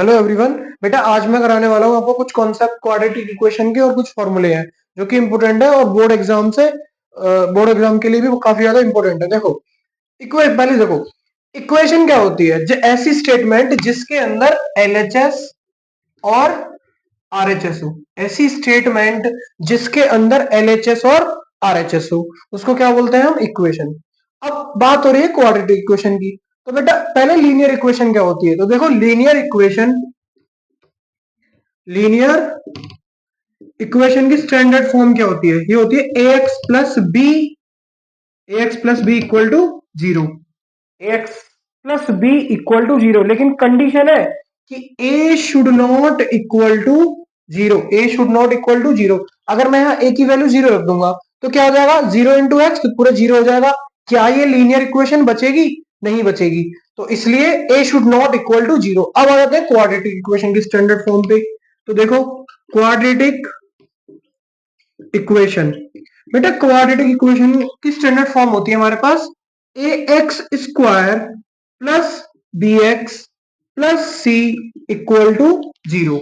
Hello everyone. बेटा आज मैं कराने वाला हूँ आपको कुछ कॉन्सेप्ट क्वाड्रेटिक इक्वेशन के और कुछ फॉर्मूले हैं जो कि इंपॉर्टेंट है और बोर्ड एग्जाम के लिए भी वो काफी ज्यादा इंपॉर्टेंट है। देखो पहले देखो इक्वेशन क्या होती है। ऐसी स्टेटमेंट जिसके अंदर एलएचएस और आरएचएस हो। ऐसी स्टेटमेंट जिसके अंदर एलएचएस और आरएचएस हो उसको क्या बोलते हैं हम, इक्वेशन। अब बात हो रही है क्वाड्रेटिक इक्वेशन की। तो बेटा पहले लीनियर इक्वेशन क्या होती है, तो देखो लीनियर इक्वेशन की स्टैंडर्ड फॉर्म क्या होती है, ये होती है ए X plus B equal to zero. A X plus B equal to zero, लेकिन कंडीशन है कि A should not equal to zero. अगर मैं यहाँ ए की वैल्यू जीरो रख दूंगा तो क्या हो जाएगा, जीरो इंटू एक्स तो पूरा जीरो हो जाएगा। क्या ये लीनियर इक्वेशन बचेगी? नहीं बचेगी। तो इसलिए a should not equal to zero. अब आ जाते हैं क्वाड्रेटिक इक्वेशन की स्टैंडर्ड फॉर्म पे। तो देखो क्वाड्रेटिक इक्वेशन, बेटा क्वाड्रेटिक इक्वेशन की स्टैंडर्ड फॉर्म होती है हमारे पास a x square plus b x plus c equal to zero.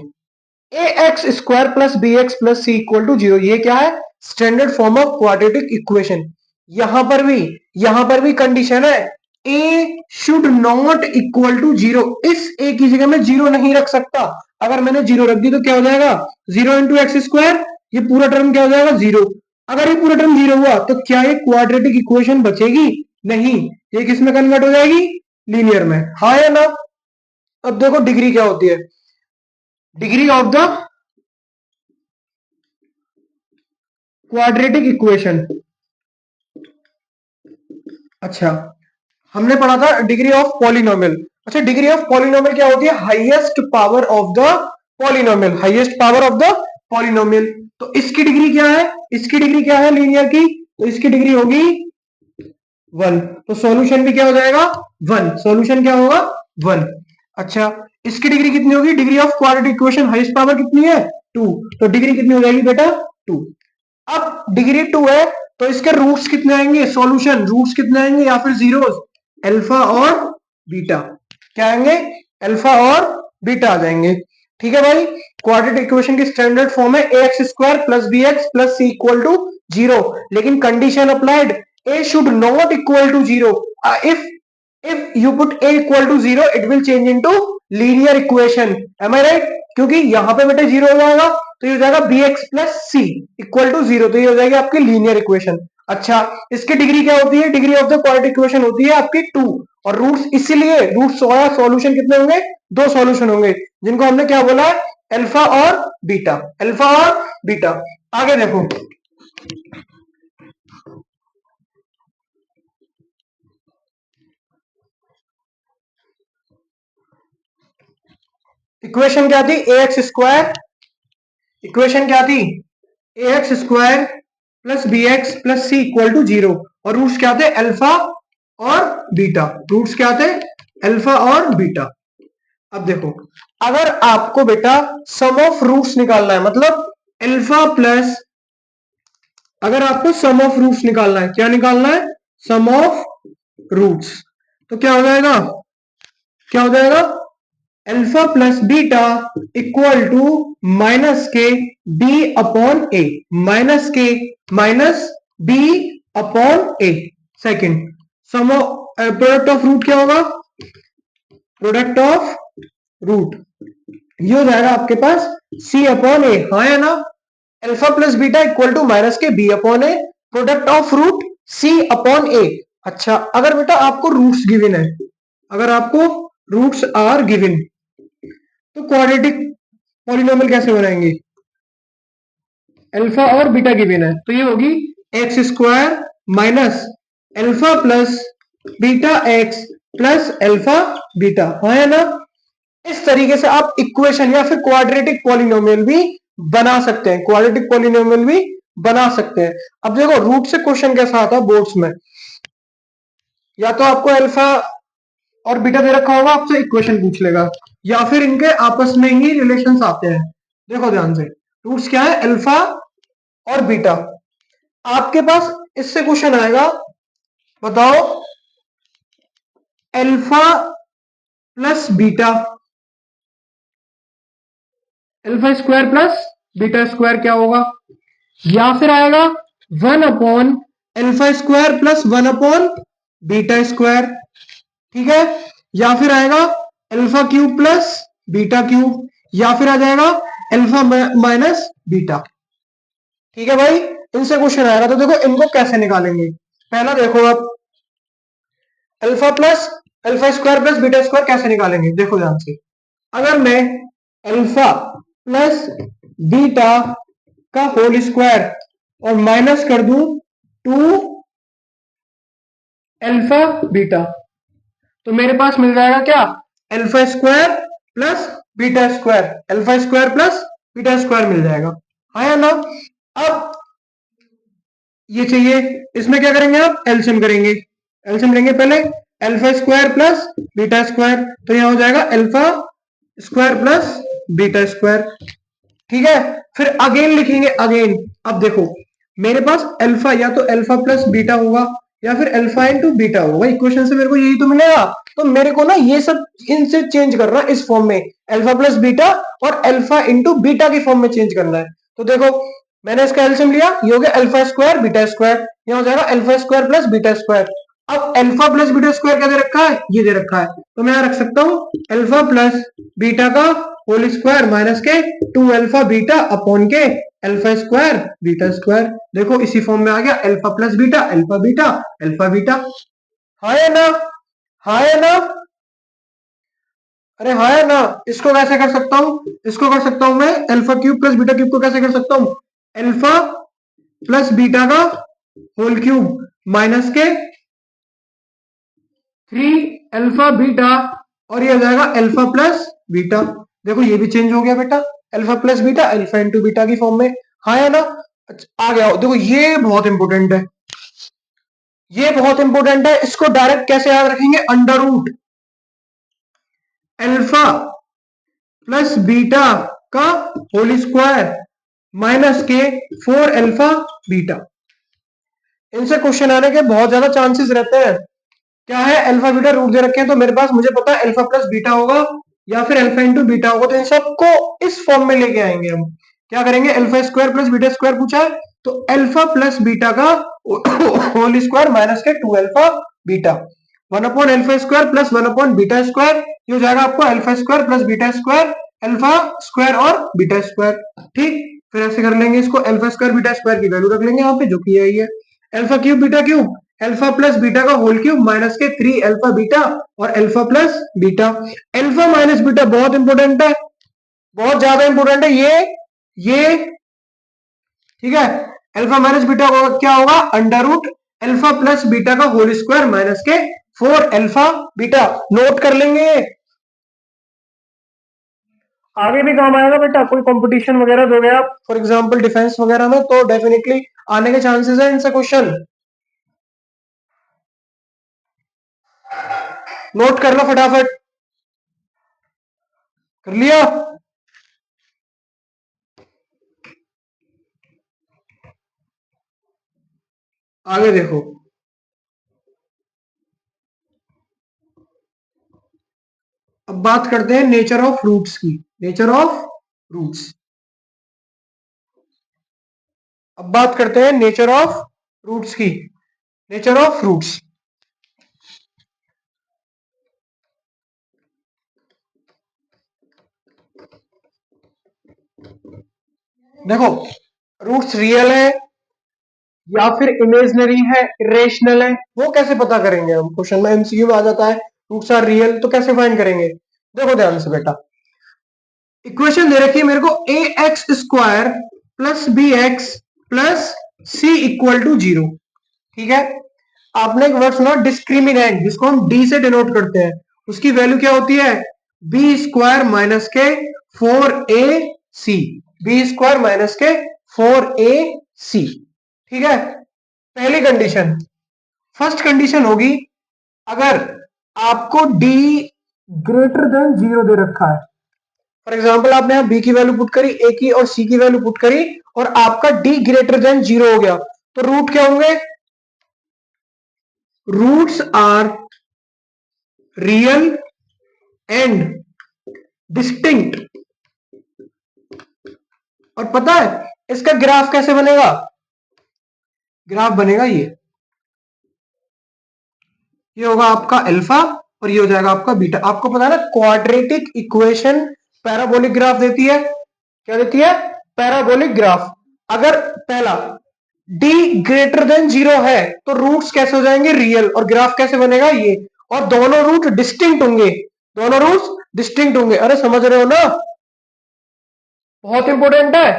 A x square plus b x plus c equal to zero, ये क्या है, standard form of quadratic equation. यहां पर भी यहां पर भी कंडीशन है a should not equal to zero. इस ए की जगह में जीरो नहीं रख सकता। अगर मैंने जीरो रख दी तो क्या हो जाएगा, जीरो इंटू एक्स स्क्वायर, ये पूरा टर्म क्या हो जाएगा, जीरो। अगर ये पूरा टर्म जीरो हुआ तो क्या ये क्वाड्रेटिक इक्वेशन बचेगी? नहीं। ये किस में कन्वर्ट हो जाएगी, लीनियर में, हाँ या ना। अब देखो डिग्री क्या होती है, degree of the quadratic equation. अच्छा, हमने पढ़ा था डिग्री ऑफ पॉलिनोमियल। अच्छा, डिग्री ऑफ पॉलिनोमियल क्या होती है, highest power of the polynomial, highest power of the polynomial. तो इसकी डिग्री क्या है, इसकी डिग्री क्या है लीनियर की, तो इसकी डिग्री होगी वन। तो सॉल्यूशन भी क्या हो जाएगा, वन। सॉल्यूशन क्या होगा, वन। अच्छा, इसकी डिग्री कितनी होगी, degree of quadratic equation highest power कितनी है, टू। तो डिग्री कितनी हो जाएगी बेटा, टू। अब डिग्री टू है तो इसके रूट्स कितने आएंगे, सॉल्यूशन रूट्स कितने आएंगे या फिर जीरोस, अल्फा और बीटा। क्या आएंगे, अल्फा और बीटा आ जाएंगे। ठीक है भाई। क्वाड्रेटिक इक्वेशन की स्टैंडर्ड फॉर्म है ए x square plus b x plus c equal to zero, लेकिन condition applied a should not equal to zero. If you put a equal to zero it will change into linear equation. Am I right? क्योंकि यहां पे बेटा zero हो जाएगा तो ये हो जाएगा b x plus c equal to zero, तो ये हो जाएगी आपकी लीनियर इक्वेशन। अच्छा, इसकी डिग्री क्या होती है, degree of the quadratic equation होती है आपकी टू। और रूट्स, इसीलिए रूट्स और सॉल्यूशन कितने होंगे, दो सॉल्यूशन होंगे, जिनको हमने क्या बोला है, अल्फा और बीटा, अल्फा और बीटा। आगे देखो इक्वेशन क्या थी, ए एक्स स्क्वायर, इक्वेशन क्या थी, a x square plus b x plus c equal to zero. और रूट्स क्या थे, अल्फा और बीटा। रूट्स क्या थे, अल्फा और बीटा। अब देखो, अगर आपको बेटा सम ऑफ रूट्स निकालना है, मतलब अल्फा प्लस, अगर आपको सम ऑफ रूट्स निकालना है, क्या निकालना है, सम ऑफ रूट्स, तो क्या हो जाएगा, क्या हो जाएगा, alpha plus beta equal to minus के बी अपॉन ए, माइनस के minus b upon a. Second, sum product of root क्या होगा, प्रोडक्ट ऑफ रूट ये हो जाएगा आपके पास सी अपॉन ए, हाँ या ना। Alpha plus beta equal to minus के b upon a, product of root c upon a. अच्छा, अगर बेटा आपको रूट्स गिवन है, अगर आपको रूट्स आर गिवन, तो क्वाड्रेटिक पॉलिनोमियल कैसे बनाएंगे, अल्फा और बीटा गिवन है तो ये होगी x square minus alpha plus beta x plus alpha beta, हाँ या ना। इस तरीके से आप इक्वेशन या फिर क्वाड्रेटिक पॉलिनोमियल भी बना सकते हैं, क्वाड्रेटिक पॉलिनोमियल भी बना सकते हैं। अब देखो रूट से क्वेश्चन कैसा आता है बोर्ड्स में, या तो आपको अल्फा और बीटा दे रखा होगा, आपसे इक्वेशन पूछ लेगा, या फिर इनके आपस में ही रिलेशंस आते हैं। देखो ध्यान से, रूट्स क्या है, अल्फा और बीटा। आपके पास इससे क्वेश्चन आएगा, बताओ alpha plus beta alpha square plus beta square क्या होगा, या फिर आएगा 1 upon alpha square plus 1 upon beta square, ठीक है, या फिर आएगा alpha cube plus beta cube, या फिर आ जाएगा अल्फा माइनस बीटा। ठीक है भाई, इनसे क्वेश्चन आएगा तो देखो इनको कैसे निकालेंगे। पहला देखो आप, alpha plus alpha square plus beta square कैसे निकालेंगे, देखो ध्यान से। अगर मैं अल्फा प्लस बीटा का होल स्क्वायर और माइनस कर दूं 2 अल्फा बीटा, तो मेरे पास मिल जाएगा क्या, alpha square plus beta square, alpha square plus beta square मिल जाएगा, हाँ या ना। अब ये चाहिए, इसमें क्या करेंगे आप, एलसीएम करेंगे, एलसीएम लेंगे पहले, alpha square plus beta square, तो यहां हो जाएगा alpha square plus beta square, ठीक है। फिर अगेन लिखेंगे अगेन, अब देखो मेरे पास अल्फा या तो अल्फा प्लस बीटा होगा या फिर अल्फा इंटू बीटा होगा, इक्वेशन से मेरे को यही तो मिलेगा। तो मेरे को ना ये सब इनसे चेंज करना इस फॉर्म में, अल्फा प्लस बीटा और अल्फा इंटू बीटा की फॉर्म में चेंज करना है। तो देखो मैंने इसका एलसीएम लिया, ये हो गया अल्फा स्क्वायर बीटा स्क्वायर, ये हो जाएगा alpha square plus beta square. अब अल्फा प्लस बीटा स्क्वायर क्या दे रखा है, ये दे रखा है, तो मैं यहां रख सकता हूं अल्फा प्लस बीटा का होल स्क्वायर माइनस के 2 अल्फा बीटा अपॉन के अल्फा स्क्वायर बीटा स्क्वायर। देखो इसी फॉर्म में आ गया, alpha plus beta alpha beta alpha beta, हाँ है ना, हाँ है ना, अरे हाँ है ना। इसको कैसे कर सकता हूं, इसको कर सकता हूं मैं alpha cube plus beta cube को कैसे कर सकता हूं, अल्फा प्लस बीटा का होल क्यूब माइनस के 3 अल्फा बीटा, और ये हो जाएगा अल्फा प्लस बीटा। देखो ये भी चेंज हो गया बेटा, alpha plus beta alpha into beta की फॉर्म में, हाँ है ना। अच्छा, आ गया, देखो ये बहुत इंपॉर्टेंट है, ये बहुत इंपॉर्टेंट है, इसको डायरेक्ट कैसे याद रखेंगे, under root alpha plus beta का होल स्क्वायर माइनस के 4 अल्फा बीटा। इनसे क्वेश्चन आने के बहुत ज्यादा चांसेस रहते हैं। क्या है, अल्फा बीटा रूट दे रखे हैं, तो मेरे पास मुझे पता है अल्फा प्लस बीटा होगा या फिर अल्फा इंटू बीटा होगा, तो इन सबको इस फॉर्म में लेके आएंगे हम। क्या करेंगे, alpha square plus beta square पूछा है, तो अल्फा प्लस बीटा का होल स्क्वायर माइनस के 2 alpha beta, 1 upon alpha square plus 1 upon beta square, ये हो जाएगा आपको alpha square plus beta square alpha square और बीटा स्क्वायर। ठीक, फिर ऐसे कर लेंगे इसको, अल्फा स्क्वायर बीटा स्क्वायर की वैल्यू रख लेंगे यहाँ पे, जो कि यही है alpha cube beta cube alpha plus beta का होल क्यूब माइनस के 3 अल्फा बीटा और alpha plus beta. Alpha minus beta बहुत इंपॉर्टेंट है, बहुत ज्यादा इंपॉर्टेंट है ये, ठीक है। अल्फा माइनस बीटा क्या होगा, under root alpha plus beta का होल स्क्वायर माइनस के 4 अल्फा बीटा, नोट कर लेंगे, आगे भी काम आएगा बेटा, कोई कंपटीशन वगैरह दोगे आप फॉर एग्जांपल डिफेंस वगैरह में, तो डेफिनेटली आने के चांसेस है इनसे क्वेश्चन, नोट कर लो फटाफट, कर लिया। आगे देखो, अब बात करते हैं नेचर ऑफ रूट्स की, नेचर ऑफ रूट्स, अब बात करते हैं नेचर ऑफ रूट्स की, नेचर ऑफ रूट्स। देखो रूट्स रियल है या फिर इमेजिनरी है, इरेशनल है, वो कैसे पता करेंगे हम, क्वेश्चन में एमसीक्यू में आ जाता है रूट्स आर रियल, तो कैसे फाइंड करेंगे। देखो ध्यान से बेटा, इक्वेशन दे रखी है मेरे को a x square plus b x plus c equal to 0, ठीक है। आपने एक वर्ड सुना डिस्क्रिमिनेंट, जिसको हम डी से डिनोट करते हैं, उसकी वैल्यू क्या होती है, बी स्क्वायर माइनस के 4 सी, बी स्क्वायर माइनस के 4 सी, ठीक है। पहली कंडीशन, फर्स्ट कंडीशन होगी अगर आपको डी ग्रेटर देन 0 दे रखा है, फॉर एग्जाम्पल आपने यहां बी की वैल्यू पुट करी, ए की और सी की वैल्यू पुट करी, और आपका डी ग्रेटर देन 0 हो गया, तो रूट क्या होंगे, roots are real and distinct और पता है इसका ग्राफ कैसे बनेगा? ग्राफ बनेगा ये होगा आपका अल्फा और ये हो जाएगा आपका बीटा। आपको पता है ना क्वाड्रेटिक इक्वेशन पैराबोलिक ग्राफ देती है। क्या देती है? Parabolic graph. अगर पहला d ग्रेटर देन 0 है तो रूट्स कैसे हो जाएंगे? रियल। और ग्राफ कैसे बनेगा? ये। और दोनों रूट डिस्टिंक्ट होंगे, दोनों रूट्स डिस्टिंक्ट होंगे। अरे समझ रहे हो ना? बहुत इंपॉर्टेंट है।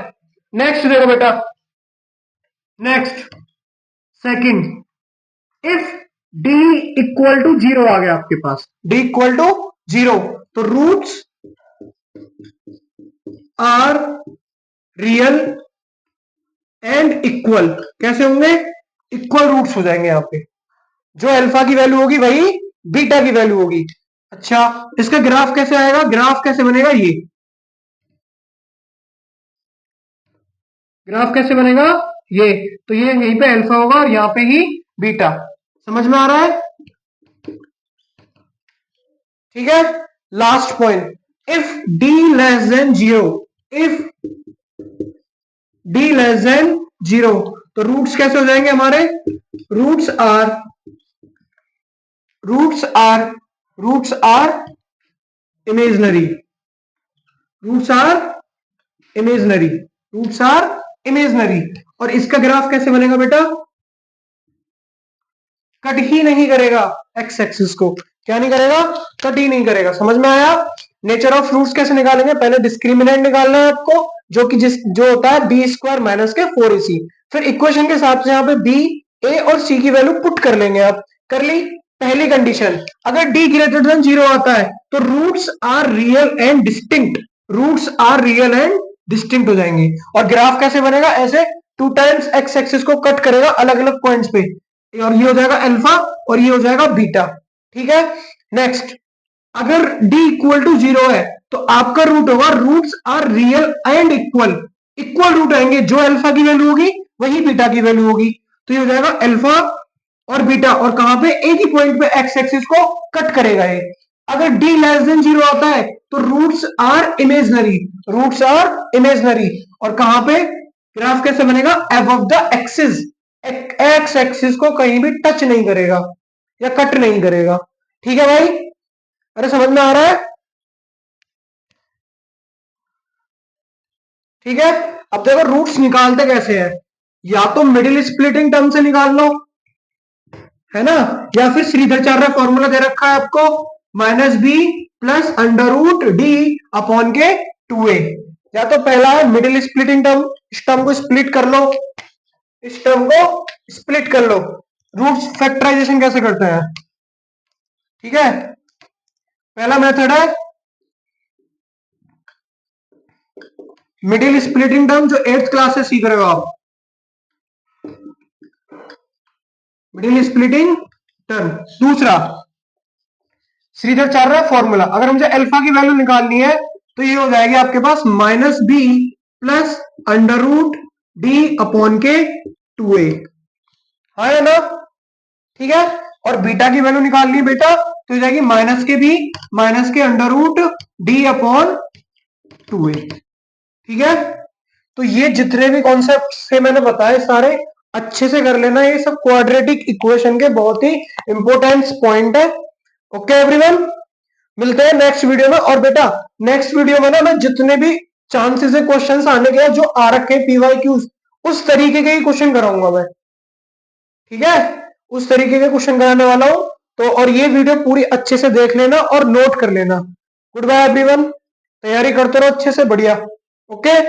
नेक्स्ट देखो बेटा, next second, if d equal to 0 आ गया आपके पास, d इक्वल टू 0, तो roots are real and equal. कैसे होंगे? इक्वल रूट्स हो जाएंगे यहां पे। जो अल्फा की वैल्यू होगी वही बीटा की वैल्यू होगी। अच्छा, इसका ग्राफ कैसे आएगा? ग्राफ कैसे बनेगा? ये ग्राफ कैसे बनेगा? ये तो ये यहीं पे अल्फा होगा और यहां पे ही बीटा। समझ में आ रहा है? ठीक है। Last point, if d less than 0, if d less than 0, तो रूट्स कैसे हो जाएंगे हमारे? Roots are roots are roots are imaginary. Roots are imaginary. Roots are imaginary. और इसका ग्राफ कैसे बनेगा बेटा? कट ही नहीं करेगा एक्स एक्सिस को। क्या नहीं करेगा? कट ही नहीं करेगा। समझ में आया? नेचर ऑफ रूट्स कैसे निकालेंगे? पहले डिस्क्रिमिनेंट निकालना है आपको, जो होता है बी स्क्वायर माइनस के 4ac। फिर इक्वेशन के हिसाब से यहाँ पे बी, ए और सी की वैल्यू पुट कर लेंगे आप। कर ली। पहली कंडीशन, अगर डी ग्रेटर देन 0 आता है तो roots are real and distinct. Roots are real and distinct हो जाएंगे। और ग्राफ कैसे बनेगा? ऐसे 2 टाइम्स एक्स एक्सिस को कट करेगा अलग अलग पॉइंट्स पे, और ये हो जाएगा अल्फा और ये हो जाएगा बीटा। ठीक है। नेक्स्ट, अगर d इक्वल टू 0 है तो आपका रूट होगा roots are real and equal. Equal root आएंगे, जो अल्फा की वैल्यू होगी वही बीटा की वैल्यू होगी। तो ये हो जाएगा अल्फा और बीटा, और कहां पे? एक ही पॉइंट पे एक्स एक्सिस को कट करेगा ये। अगर d लेस देन 0 आता है तो roots are imaginary. Roots are imaginary. और कहां पे? ग्राफ कैसे बनेगा? Above the axis. X axis को कहीं भी टच नहीं करेगा या कट नहीं करेगा। ठीक है भाई? अरे समझ में आ रहा है? ठीक है। अब देखो रूट्स निकालते कैसे हैं। या तो मिडिल स्प्लिटिंग टर्म से निकाल लो, है ना, या फिर श्रीधरचार्य फॉर्मूला दे रखा है आपको, minus b plus under root d upon के 2a। या तो पहला है मिडिल स्प्लिटिंग टर्म, इस टर्म को स्प्लिट कर लो, इस टर्म को स्प्लिट कर लो। रूट्स फैक्टराइजेशन कैसे करते हैं? ठीक है। पहला मेथड है मिडिल स्प्लिटिंग टर्म, जो 8th क्लास से सीख रहे हो आप। Middle splitting term. दूसरा श्रीधरचार्य फॉर्मूला। अगर मुझे अल्फा की वैल्यू निकालनी है तो ये हो जाएगी आपके पास minus b plus under root d upon के 2a। हाँ है ना? ठीक है। और बीटा की वैल्यू निकालनी है बेटा तो हो जाएगी माइनस के बी माइनस के under root d upon 2a। ठीक है। तो ये जितने भी कॉन्सेप्ट से मैंने बताए सारे अच्छे से कर लेना। ये सब क्वाड्रेटिक इक्वेशन के बहुत ही इंपॉर्टेंट पॉइंट है। ओके एवरीवन, मिलते हैं नेक्स्ट वीडियो में। और बेटा नेक्स्ट वीडियो में ना मैं जितने भी चांसेस है क्वेश्चंस आने के जो आ रखे पीवाई क्यूज, उस तरीके के ही क्वेश्चन कराऊंगा मैं। ठीक है, उस तरीके के क्वेश्चन कराने वाला हूं। तो और ये वीडियो पूरी अच्छे से देख लेना और नोट कर लेना। गुड बाय एवरीवन, तैयारी करते रहो अच्छे से, बढ़िया। ओके।